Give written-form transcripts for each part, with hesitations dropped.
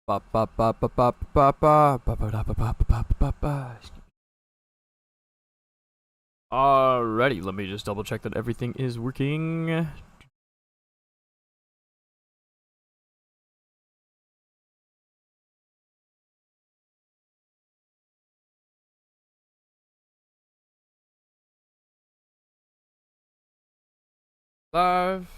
Ba, ba, ba, ba, ba, ba, ba, ba, ba, da, ba, ba, ba, ba, ba, ba. Alrighty, let me just double check that everything is working. Live.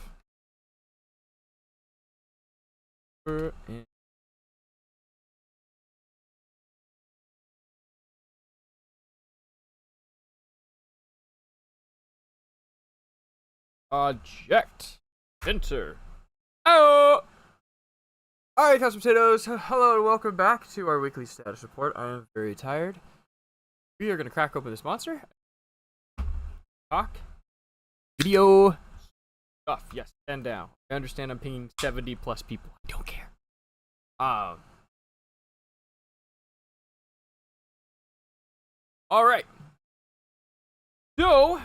Eject. Enter. Oh! Alright, Custom Potatoes. Hello and welcome back to our weekly status report. I am very tired. We are going to crack open this monster. Talk. Video. Stuff. Yes, stand down. I understand I'm pinging 70 plus people. I don't care. Alright. So,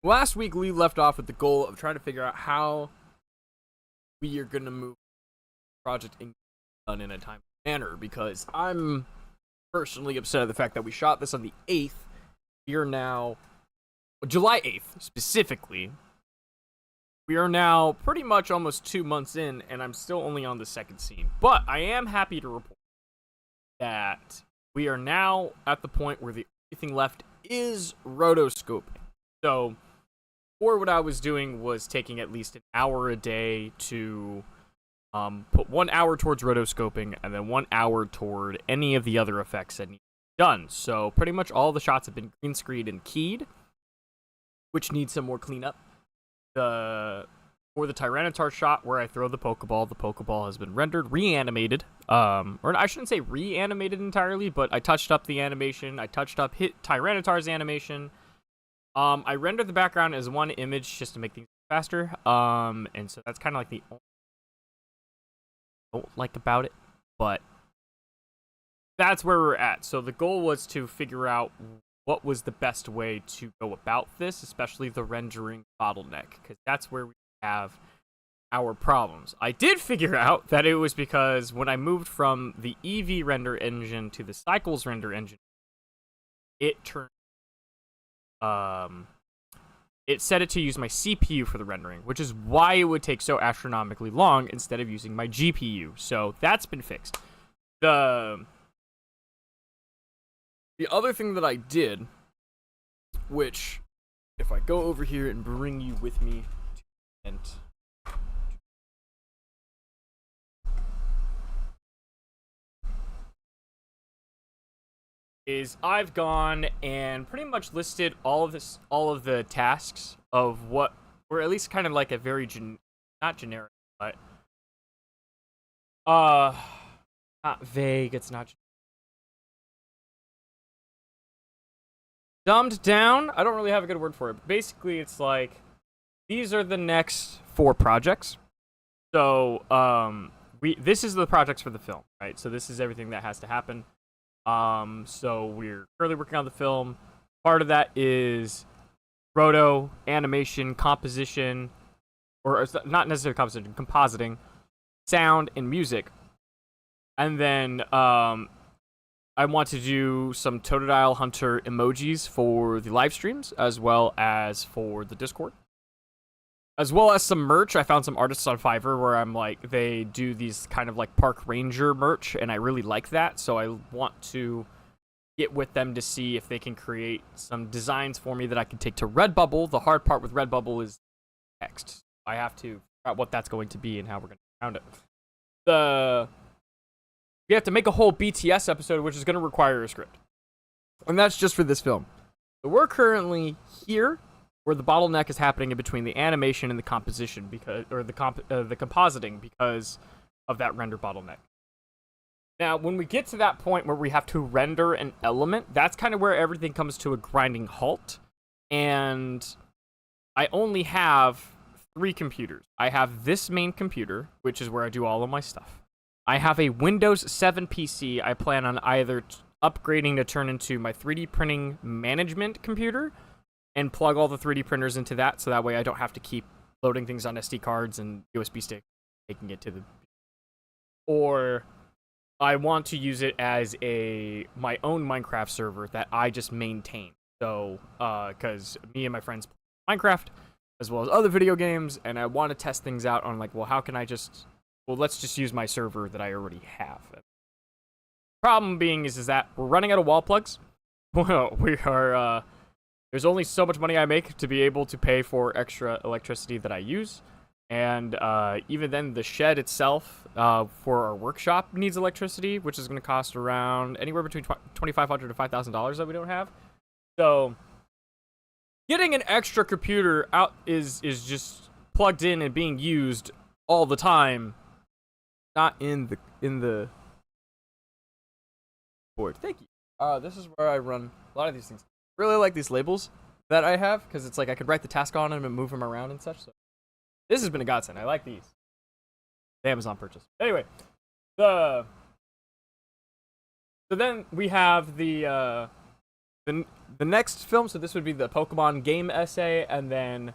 last week we left off with the goal of trying to figure out how we are going to move the project done in a timely manner, because I'm personally upset at the fact that we shot this on the 8th. We are now, July 8th specifically. We are now pretty much almost 2 months in, and I'm still only on the second scene. But I am happy to report that we are now at the point where the only thing left is rotoscoping. So, before, what I was doing was taking at least an hour a day to put 1 hour towards rotoscoping, and then 1 hour toward any of the other effects that need to be done. So, pretty much all the shots have been green screened and keyed, which needs some more cleanup. For the Tyranitar shot where I throw the Pokeball has been rendered, reanimated. Or I shouldn't say reanimated entirely, but I touched up the animation. I touched up Tyranitar's animation. I rendered the background as one image just to make things faster. And so that's kind of like the only thing I don't like about it, but that's where we're at. So the goal was to figure out what was the best way to go about this, especially the rendering bottleneck, because that's where we have our problems. I did figure out that it was because when I moved from the Eevee render engine to the Cycles render engine, it turned it set it to use my CPU for the rendering, which is why it would take so astronomically long instead of using my GPU. So that's been fixed. The other thing that I did, which, if I go over here and bring you with me to end, is I've gone and pretty much listed all of the tasks of what, or at least kind of like a very not generic, but not vague. It's not dumbed down. I don't really have a good word for it. But basically, it's like these are the next 4 projects. So, this is the projects for the film, right? So this is everything that has to happen. So we're currently working on the film. Part of that is roto, animation, composition, or not necessarily composition, compositing, sound, and music. And then, I want to do some Totodile Hunter emojis for the live streams, as well as for the Discord. As well as some merch. I found some artists on Fiverr where I'm like, they do these kind of like Park Ranger merch, and I really like that. So I want to get with them to see if they can create some designs for me that I can take to Redbubble. The hard part with Redbubble is text. I have to figure out what that's going to be and how we're going to round it. We have to make a whole BTS episode, which is going to require a script. And that's just for this film. So we're currently here, where the bottleneck is happening in between the animation and the composition, the compositing, because of that render bottleneck. Now, when we get to that point where we have to render an element, that's kind of where everything comes to a grinding halt. And I only have 3 computers. I have this main computer, which is where I do all of my stuff. I have a Windows 7 PC I plan on either upgrading to turn into my 3D printing management computer and plug all the 3D printers into that, so that way I don't have to keep loading things on SD cards and USB sticks, taking it to the... or I want to use it as my own Minecraft server that I just maintain. So, because me and my friends play Minecraft as well as other video games, and I want to test things out on like, well, how can I let's just use my server that I already have. Problem being is that we're running out of wall plugs. Well, we are, there's only so much money I make to be able to pay for extra electricity that I use. And even then, the shed itself for our workshop needs electricity, which is going to cost around anywhere between $2,500 to $5,000 that we don't have. So getting an extra computer out is just plugged in and being used all the time, not in the board. Thank you. This is where I run a lot of these things. Really like these labels that I have because it's like I could write the task on them and move them around and such. So this has been a godsend. I like these. The Amazon purchase. Anyway, so then we have the next film. So this would be the Pokemon game essay, and then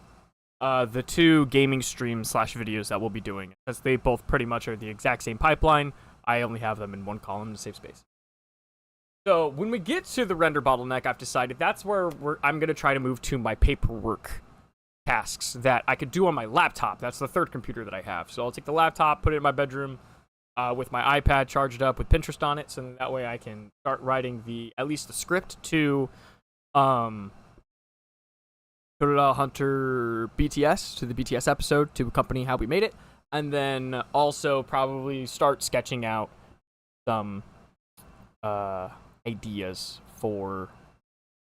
the 2 gaming streams / videos that we'll be doing, because they both pretty much are the exact same pipeline. I only have them in one column to save space. So when we get to the render bottleneck, I've decided that's where I'm going to try to move to my paperwork tasks that I could do on my laptop. That's the 3rd computer that I have. So I'll take the laptop, put it in my bedroom with my iPad charged up with Pinterest on it, so that way I can start writing at least the script to Hunter BTS, to the BTS episode, to accompany how we made it, and then also probably start sketching out some ideas for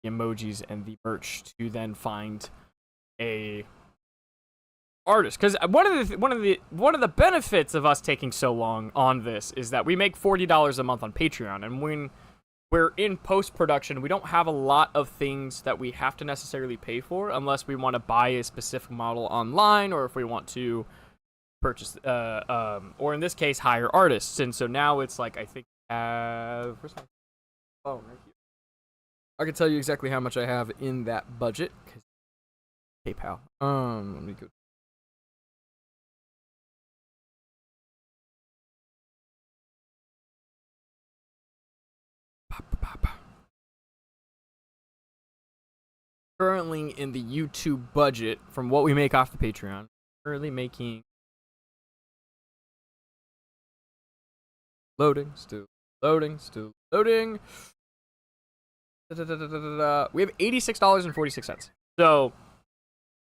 the emojis and the merch to then find a artist. Because one of the benefits of us taking so long on this is that we make $40 a month on Patreon, and when we're in post-production, we don't have a lot of things that we have to necessarily pay for unless we want to buy a specific model online, or if we want to purchase or in this case hire artists. And so now it's like, I think where's my phone? Right here. I can tell you exactly how much I have in that budget. PayPal. Let me go. Currently in the YouTube budget, from what we make off the Patreon, currently making still loading. We have $86.46. So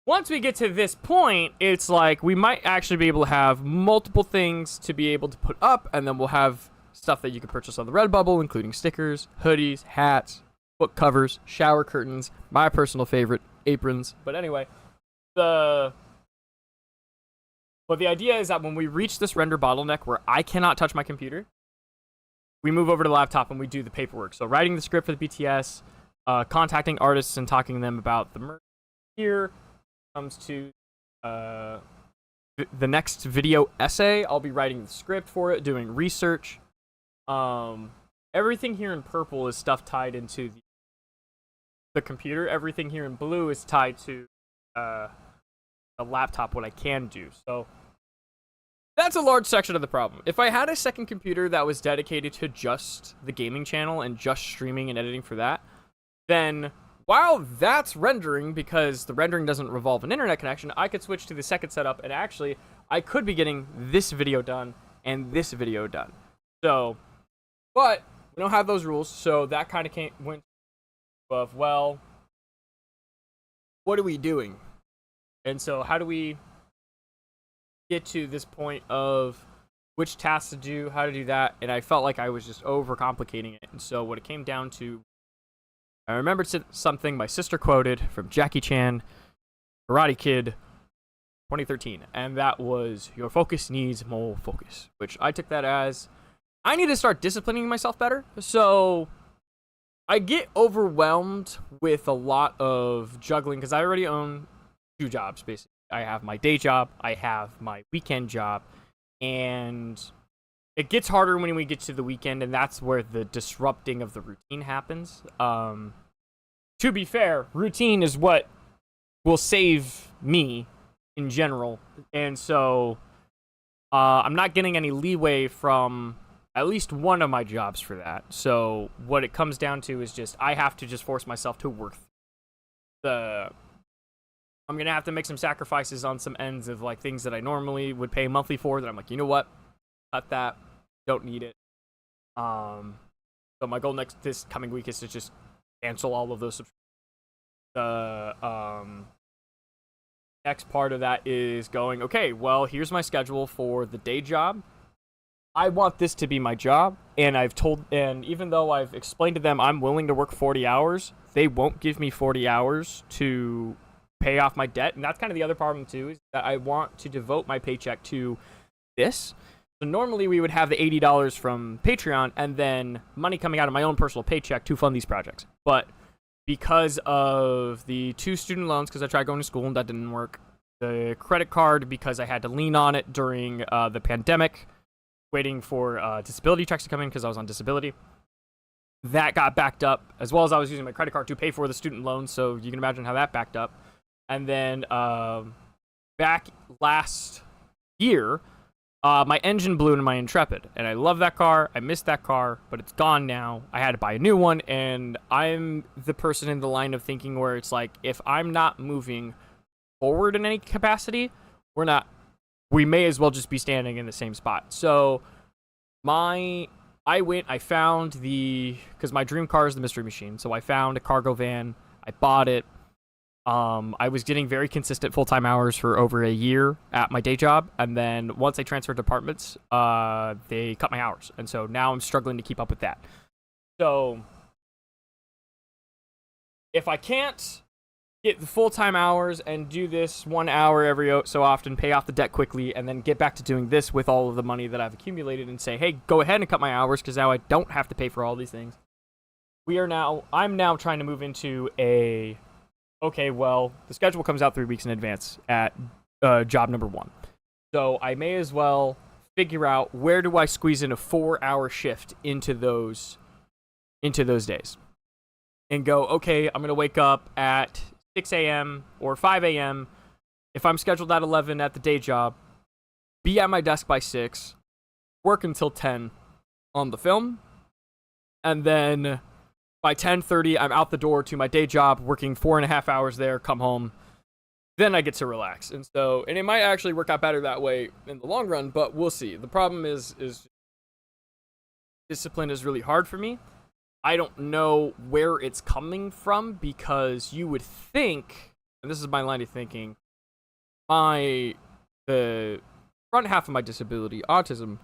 once we get to this point, it's like we might actually be able to have multiple things to be able to put up, and then we'll have stuff that you can purchase on the Redbubble, including stickers, hoodies, hats, book covers, shower curtains, my personal favorite, aprons. But anyway, the idea is that when we reach this render bottleneck where I cannot touch my computer, we move over to the laptop and we do the paperwork. So writing the script for the BTS, contacting artists and talking to them about the merch. Here comes to the next video essay. I'll be writing the script for it, doing research. Everything here in purple is stuff tied into the computer. Everything here in blue is tied to a laptop, what I can do. So that's a large section of the problem. If I had a second computer that was dedicated to just the gaming channel and just streaming and editing for that, then while that's rendering, because the rendering doesn't revolve an internet connection, I could switch to the second setup, and actually I could be getting this video done and this video done. So, but we don't have those rules, so that kind of went of, well, what are we doing? And so how do we get to this point of which tasks to do, how to do that? And I felt like I was just overcomplicating it. And so what it came down to, I remembered something my sister quoted from Jackie Chan, Karate Kid, 2013, and that was, your focus needs more focus, which I took that as, I need to start disciplining myself better. So I get overwhelmed with a lot of juggling because I already own 2 jobs, basically. I have my day job, I have my weekend job, and it gets harder when we get to the weekend, and that's where the disrupting of the routine happens. To be fair, routine is what will save me in general, and so I'm not getting any leeway from at least one of my jobs for that. So what it comes down to is just I have to just force myself to work I'm gonna have to make some sacrifices on some ends of like things that I normally would pay monthly for that I'm like, you know what, cut that, don't need it. So my goal this coming week is to just cancel all of those subscriptions. The next part of that is going, okay, well, here's my schedule for the day job. I want this to be my job, and even though I've explained to them I'm willing to work 40 hours, they won't give me 40 hours to pay off my debt. And that's kind of the other problem too, is that I want to devote my paycheck to this. So normally we would have the $80 from Patreon and then money coming out of my own personal paycheck to fund these projects. But because of the 2 student loans, because I tried going to school and that didn't work, the credit card because I had to lean on it during the pandemic, waiting for disability checks to come in because I was on disability, that got backed up, as well as I was using my credit card to pay for the student loans, so you can imagine how that backed up. And then back last year, my engine blew in my Intrepid, and I love that car. I missed that car, but it's gone now. I had to buy a new one, and I'm the person in the line of thinking where it's like, if I'm not moving forward in any capacity, we may as well just be standing in the same spot. So I found because my dream car is the Mystery Machine, so I found a cargo van. I bought it. I was getting very consistent full-time hours for over a year at my day job, and then once I transferred departments, they cut my hours, and so now I'm struggling to keep up with that. So if I can't get the full-time hours and do this 1 hour every so often, pay off the debt quickly, and then get back to doing this with all of the money that I've accumulated and say, hey, go ahead and cut my hours because now I don't have to pay for all these things. I'm now trying to move into okay, well, the schedule comes out 3 weeks in advance at job number 1. So I may as well figure out where do I squeeze in a 4-hour shift into those days. And go, okay, I'm going to wake up at 6 a.m. or 5 a.m. if I'm scheduled at 11 at the day job, be at my desk by 6, work until 10 on the film, and then by 10:30, I'm out the door to my day job, working 4.5 hours there, come home. Then I get to relax. And it might actually work out better that way in the long run, but we'll see. The problem is discipline is really hard for me. I don't know where it's coming from because you would think, and this is my line of thinking, the front half of my disability, autism,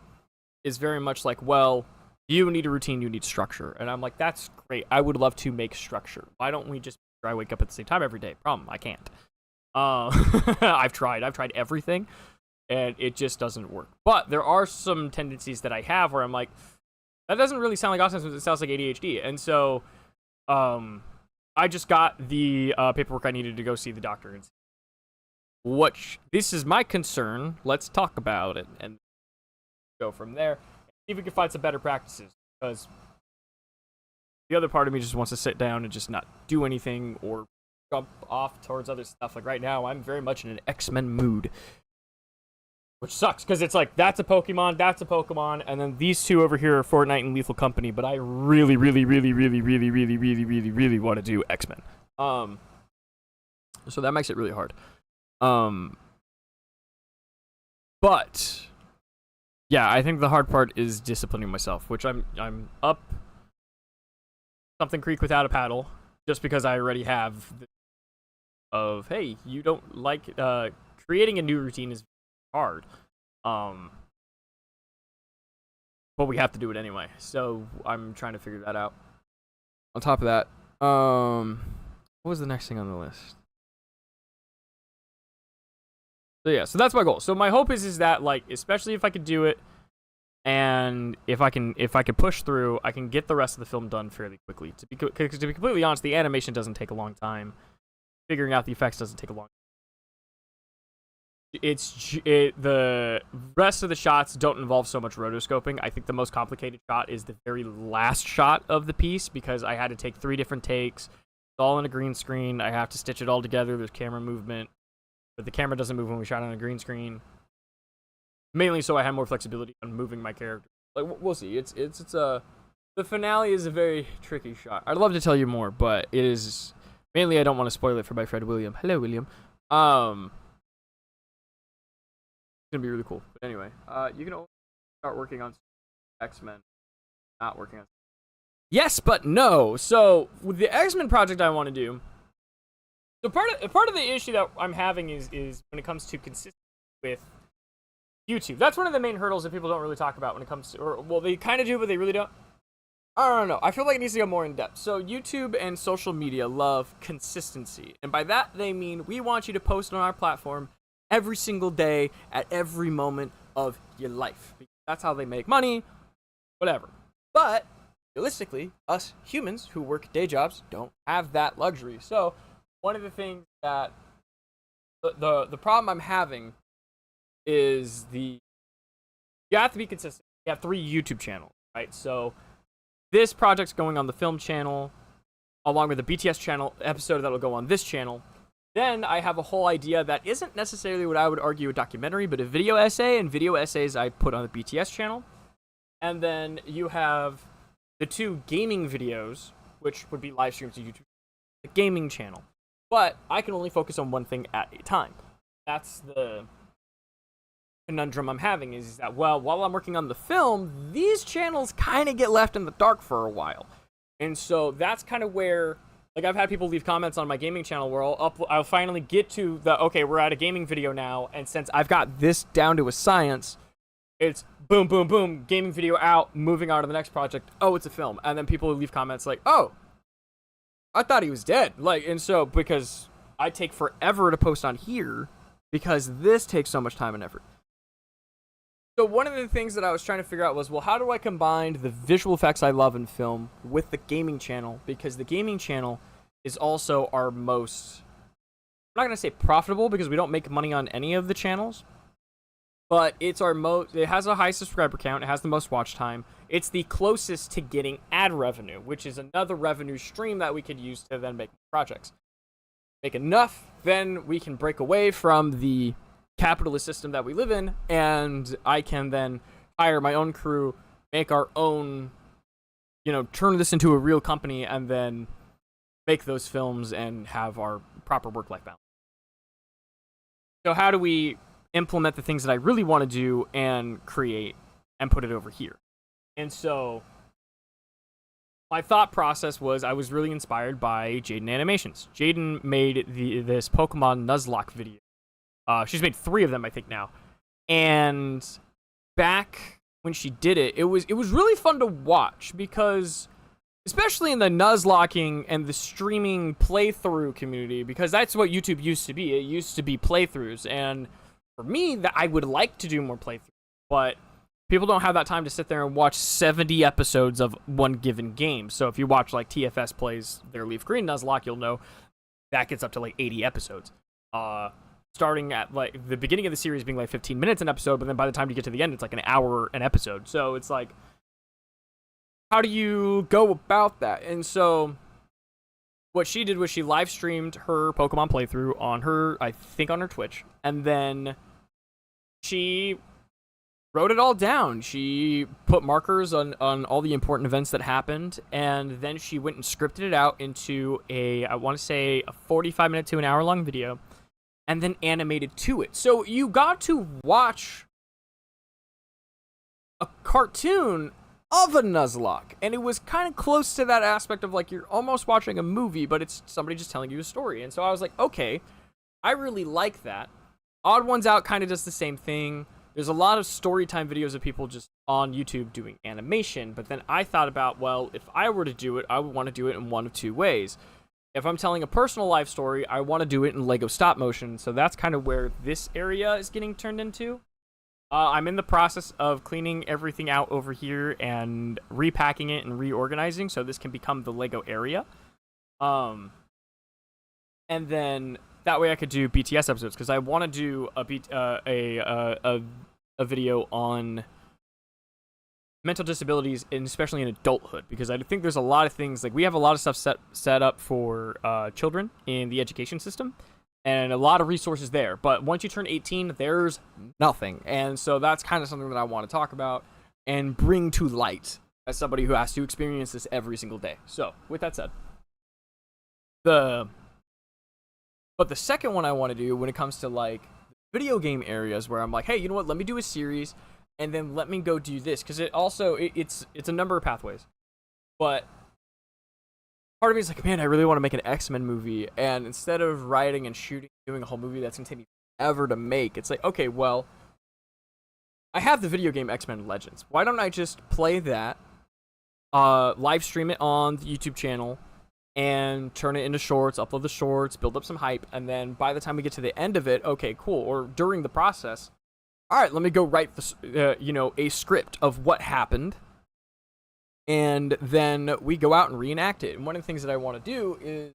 is very much like, well, you need a routine, you need structure. And I'm like, that's great. I would love to make structure. Why don't we just I wake up at the same time every day? Problem, I can't. I've tried everything, and it just doesn't work. But there are some tendencies that I have where I'm like, that doesn't really sound like autism, it sounds like ADHD. And so I just got the paperwork I needed to go see the doctor. And this is my concern. Let's talk about it and go from there. See if we can find some better practices, because the other part of me just wants to sit down and just not do anything or jump off towards other stuff. Like right now, I'm very much in an X-Men mood, which sucks because it's like, that's a Pokemon, and then these two over here are Fortnite and Lethal Company, but I really, really, really, really, really, really, really, really, really want to do X-Men. So that makes it really hard. But yeah, I think the hard part is disciplining myself, which I'm up something creek without a paddle, just because I already have hey, you don't like creating a new routine is hard, but we have to do it anyway. So I'm trying to figure that out. On top of that, what was the next thing on the list? So yeah, so that's my goal. So my hope is that, like, especially if I could do it, and if I can push through, I can get the rest of the film done fairly quickly. To be completely honest, the animation doesn't take a long time. Figuring out the effects doesn't take a long time. The rest of the shots don't involve so much rotoscoping. I think the most complicated shot is the very last shot of the piece, because I had to take 3 different takes. It's all in a green screen. I have to stitch it all together. There's camera movement, but the camera doesn't move when we shot on a green screen. mainly so I have more flexibility on moving my character. Like we'll see. It's a the finale is a very tricky shot. I'd love to tell you more, but it is mainly I don't want to spoil it for my friend William. Hello, William. It's gonna be really cool. But anyway, you can only start working on X-Men, not working on. Yes, but no. So with the X-Men project I want to do. So part of the issue that I'm having is when it comes to consistency with YouTube. That's one of the main hurdles that people don't really talk about when it comes to, or well, they kind of do, but they really don't. I don't know. I feel like it needs to go more in depth. So YouTube and social media love consistency, and by that they mean we want you to post on our platform every single day at every moment of your life. That's how they make money, whatever. But realistically, us humans who work day jobs don't have that luxury. So one of the things that the problem I'm having is you have to be consistent. You have 3 YouTube channels, right? So this project's going on the film channel, along with the BTS channel episode that'll go on this channel. Then I have a whole idea that isn't necessarily what I would argue a documentary, but a video essay, and video essays I put on the BTS channel. And then you have the 2 gaming videos, which would be live streams to YouTube, the gaming channel. But I can only focus on one thing at a time. That's the conundrum I'm having is that, well, while I'm working on the film, these channels kind of get left in the dark for a while. And so that's kind of where, like, I've had people leave comments on my gaming channel where I'll finally get to the, okay, we're at a gaming video now, and since I've got this down to a science, it's boom, boom, boom, gaming video out, moving on to the next project, oh, it's a film. And then people leave comments like, oh, I thought he was dead. Like, and so, because I take forever to post on here, because this takes so much time and effort. So one of the things that I was trying to figure out was, well, how do I combine the visual effects I love in film with the gaming channel? Because the gaming channel is also our most, I'm not going to say profitable because we don't make money on any of the channels, but it's our most, it has a high subscriber count, it has the most watch time, it's the closest to getting ad revenue, which is another revenue stream that we could use to then make projects. Make enough, then we can break away from the capitalist system that we live in, and I can then hire my own crew, make our own, turn this into a real company, and then make those films and have our proper work-life balance. So how do we implement the things that I really want to do and create and put it over here? And so my thought process was I was really inspired by Jaden Animations. Jaden made this Pokemon Nuzlocke video. She's made 3 of them, I think, now. And back when she did it, it was really fun to watch because, especially in the Nuzlocking and the streaming playthrough community, because that's what YouTube used to be. It used to be playthroughs. And for me, I would like to do more playthroughs, but people don't have that time to sit there and watch 70 episodes of one given game. So if you watch, like, TFS plays their Leaf Green Nuzlocke, you'll know that gets up to, like, 80 episodes. Starting at, like, the beginning of the series being, like, 15 minutes an episode, but then by the time you get to the end, it's, like, an hour an episode. So it's, like, how do you go about that? And so what she did was she live streamed her Pokemon playthrough on her, I think on her Twitch, and then she wrote it all down. She put markers on all the important events that happened, and then she went and scripted it out into I want to say a 45-minute to an hour-long video, and then animated to it. So you got to watch a cartoon of a Nuzlocke, and it was kind of close to that aspect of, like, you're almost watching a movie, but it's somebody just telling you a story. And so I was like, okay, I really like that. Odd Ones Out kind of does the same thing. There's a lot of storytime videos of people just on YouTube doing animation, but then I thought about, well, if I were to do it, I would want to do it in one of 2 ways. If I'm telling a personal life story, I want to do it in Lego stop motion, so that's kind of where this area is getting turned into. I'm in the process of cleaning everything out over here and repacking it and reorganizing, so this can become the Lego area. And then that way I could do BTS episodes, because I want to do a video on mental disabilities, and especially in adulthood, because I think there's a lot of things, like, we have a lot of stuff set up for children in the education system, and a lot of resources there. But once you turn 18, there's nothing. And so that's kind of something that I want to talk about and bring to light as somebody who has to experience this every single day. So, with that said, but the second one I want to do when it comes to like video game areas where I'm like, hey, you know what? Let me do a series, and then let me go do this, because it's a number of pathways. But part of me is like, man, I really want to make an X-Men movie, and instead of writing and shooting, doing a whole movie that's gonna take me forever to make, it's like, okay, well, I have the video game X-Men Legends. Why don't I just play that, live stream it on the YouTube channel, and turn it into shorts, upload the shorts, build up some hype, and then by the time we get to the end of it, okay, cool. Or during the process, all right, let me go write a script of what happened, and then we go out and reenact it. And one of the things that I want to do is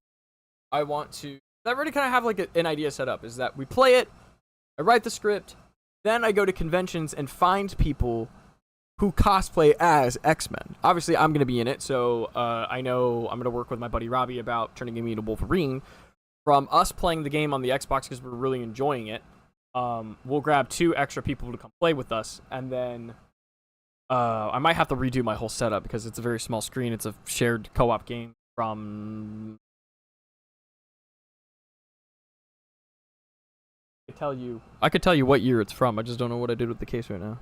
I already kind of have like an idea set up, is that we play it, I write the script, then I go to conventions and find people who cosplay as X-Men. Obviously, I'm going to be in it, so I know I'm going to work with my buddy Robbie about turning me into Wolverine. From us playing the game on the Xbox, because we're really enjoying it, we'll grab 2 extra people to come play with us, and then I might have to redo my whole setup because it's a very small screen. It's a shared co-op game from... I could tell you what year it's from. I just don't know what I did with the case right now.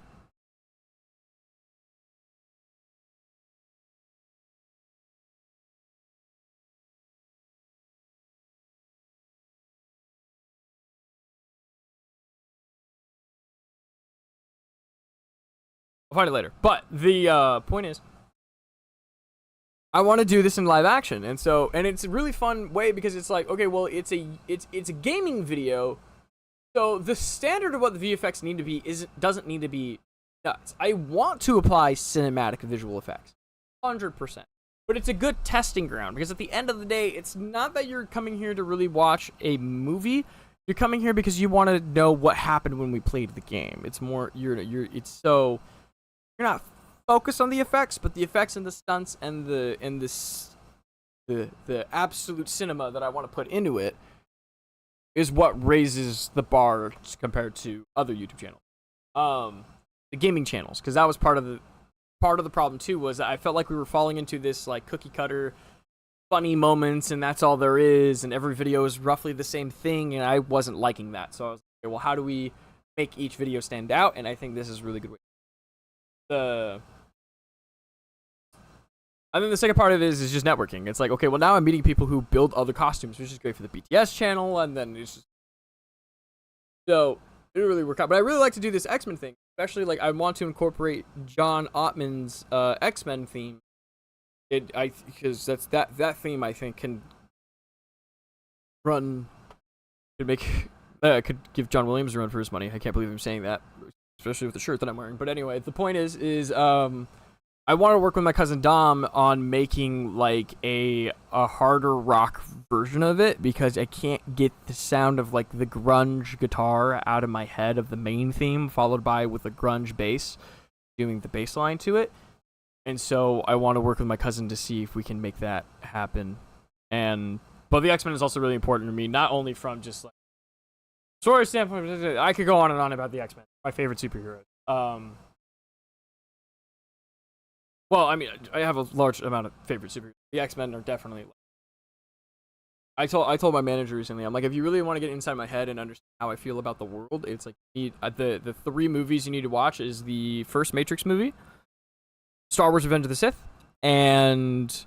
I'll find it later. But the point is, I want to do this in live action, and it's a really fun way because it's like, okay, well, it's a gaming video, so the standard of what the VFX need to be doesn't need to be nuts. I want to apply cinematic visual effects, 100%, but it's a good testing ground because at the end of the day, it's not that you're coming here to really watch a movie. You're coming here because you want to know what happened when we played the game. It's more you're not focused on the effects, but the effects and the stunts and the absolute cinema that I want to put into it is what raises the bar compared to other YouTube channels, the gaming channels, because that was part of the problem too. Was that I felt like we were falling into this like cookie cutter, funny moments, and that's all there is, and every video is roughly the same thing, and I wasn't liking that. So I was like, okay, well, how do we make each video stand out? And I think this is a really good way. And then the second part of it is just networking. It's like, okay, well, now I'm meeting people who build other costumes, which is great for the BTS channel, and then it's just... So, it didn't really work out. But I really like to do this X-Men thing, especially, like, I want to incorporate John Ottman's X-Men theme. Because that's that theme, I think, could give John Williams a run for his money. I can't believe I'm saying that, especially with the shirt that I'm wearing. But anyway, the point is I want to work with my cousin Dom on making like a harder rock version of it, because I can't get the sound of like the grunge guitar out of my head of the main theme, followed by with a grunge bass doing the bass line to it. And so I want to work with my cousin to see if we can make that happen. But the X-Men is also really important to me, not only from just like story standpoint. I could go on and on about the X-Men, my favorite superheroes. Well, I mean, I have a large amount of favorite superheroes. The X-Men are definitely... I told my manager recently, I'm like, if you really want to get inside my head and understand how I feel about the world, it's like, the 3 movies you need to watch is the first Matrix movie, Star Wars Revenge of the Sith, and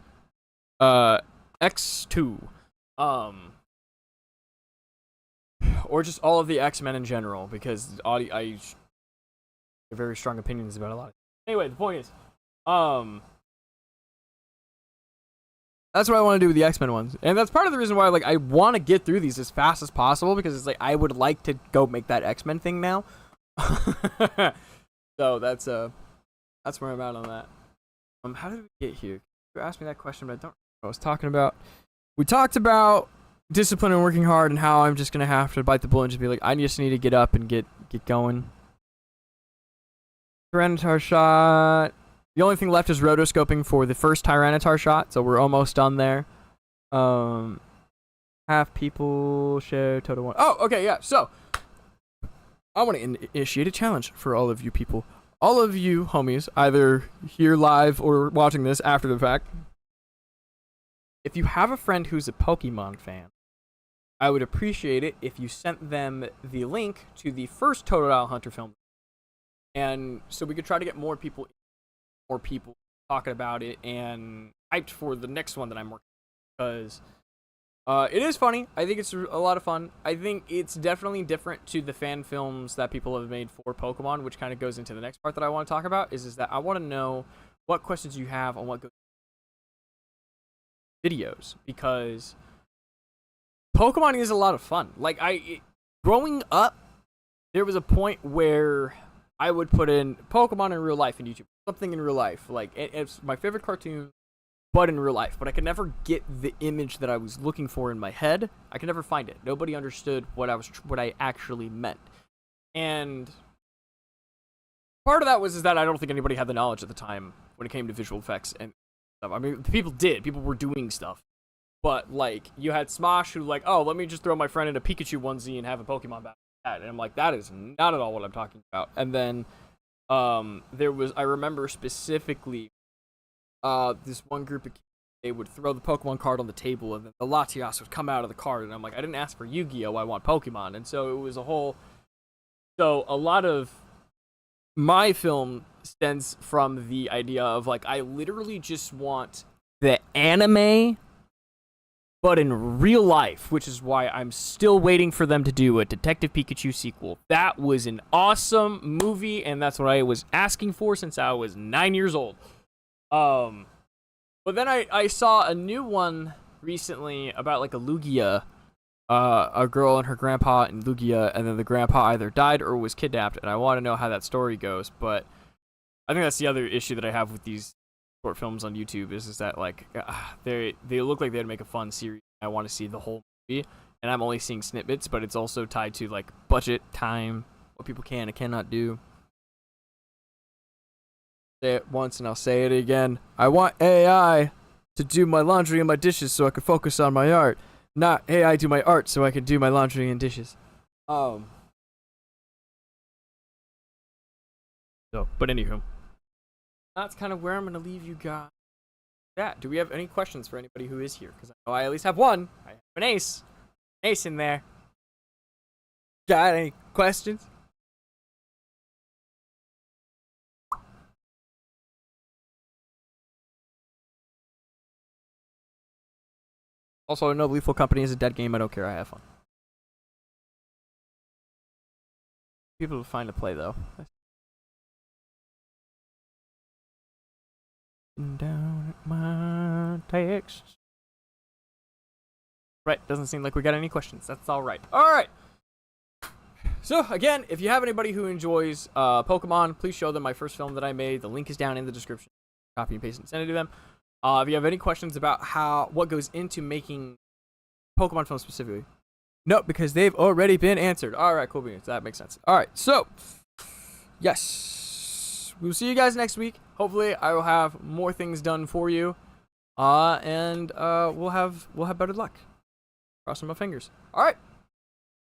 X2. Or just all of the X-Men in general, because I have very strong opinions about a lot of... Anyway, the point is, that's what I want to do with the X-Men ones. And that's part of the reason why like I want to get through these as fast as possible, because it's like I would like to go make that X-Men thing now. So that's where I'm at on that. How did we get here? You asked me that question, but I don't know what I was talking about. We talked about discipline and working hard, and how I'm just gonna have to bite the bullet and just be like, I just need to get up and get going. Tyranitar shot. The only thing left is rotoscoping for the first Tyranitar shot, so we're almost done there. Have people share Toto one. Oh, okay, yeah. So I want to initiate a challenge for all of you people. All of you homies, either here live or watching this after the fact. If you have a friend who's a Pokemon fan, I would appreciate it if you sent them the link to the first Totodile Hunter film. And so we could try to get more people talking about it and hyped for the next one that I'm working on. Because it is funny. I think it's a lot of fun. I think it's definitely different to the fan films that people have made for Pokemon, which kind of goes into the next part that I want to talk about, is that I want to know what questions you have on what goes videos, because Pokemon is a lot of fun. Like, growing up, there was a point where I would put in Pokemon in real life in YouTube, something in real life. Like, it's my favorite cartoon, but in real life. But I could never get the image that I was looking for in my head. I could never find it. Nobody understood what I actually meant. And part of that was that I don't think anybody had the knowledge at the time when it came to visual effects and stuff. I mean, people did. People were doing stuff. But, like, you had Smosh who, like, oh, let me just throw my friend in a Pikachu onesie and have a Pokemon battle. And I'm like, that is not at all what I'm talking about. And then there was, I remember specifically, this one group of kids, they would throw the Pokemon card on the table, and then the Latias would come out of the card. And I'm like, I didn't ask for Yu-Gi-Oh! I want Pokemon. And so it was a whole... So a lot of my film stems from the idea of, like, I literally just want the anime, but in real life, which is why I'm still waiting for them to do a Detective Pikachu sequel. That was an awesome movie, and that's what I was asking for since I was 9 years old. But then I saw a new one recently about, like, a Lugia, a girl and her grandpa in Lugia, and then the grandpa either died or was kidnapped, and I want to know how that story goes. But I think that's the other issue that I have with these short films on YouTube is that, like, they look like they'd make a fun series. I want to see the whole movie, and I'm only seeing snippets, but it's also tied to, like, budget, time, what people can and cannot do. Say it once and I'll say it again. I want AI to do my laundry and my dishes so I can focus on my art, not AI do my art so I can do my laundry and dishes. So, but anywho, that's kind of where I'm gonna leave you guys. Yeah, do we have any questions for anybody who is here? Because I know I at least have one. I have an ace in there. Got any questions? Also, No Lethal Company is a dead game. I don't care. I have fun. People to find a play, though. Down at my texts. Right, doesn't seem like we got any questions. That's all right. All right. So, again, if you have anybody who enjoys Pokemon, please show them my first film that I made. The link is down in the description. Copy and paste it and send it to them. If you have any questions about what goes into making Pokemon films specifically, no, because they've already been answered. All right, cool beans. That makes sense. All right, so yes, we'll see you guys next week. Hopefully, I will have more things done for you, and we'll have better luck. Crossing my fingers. All right.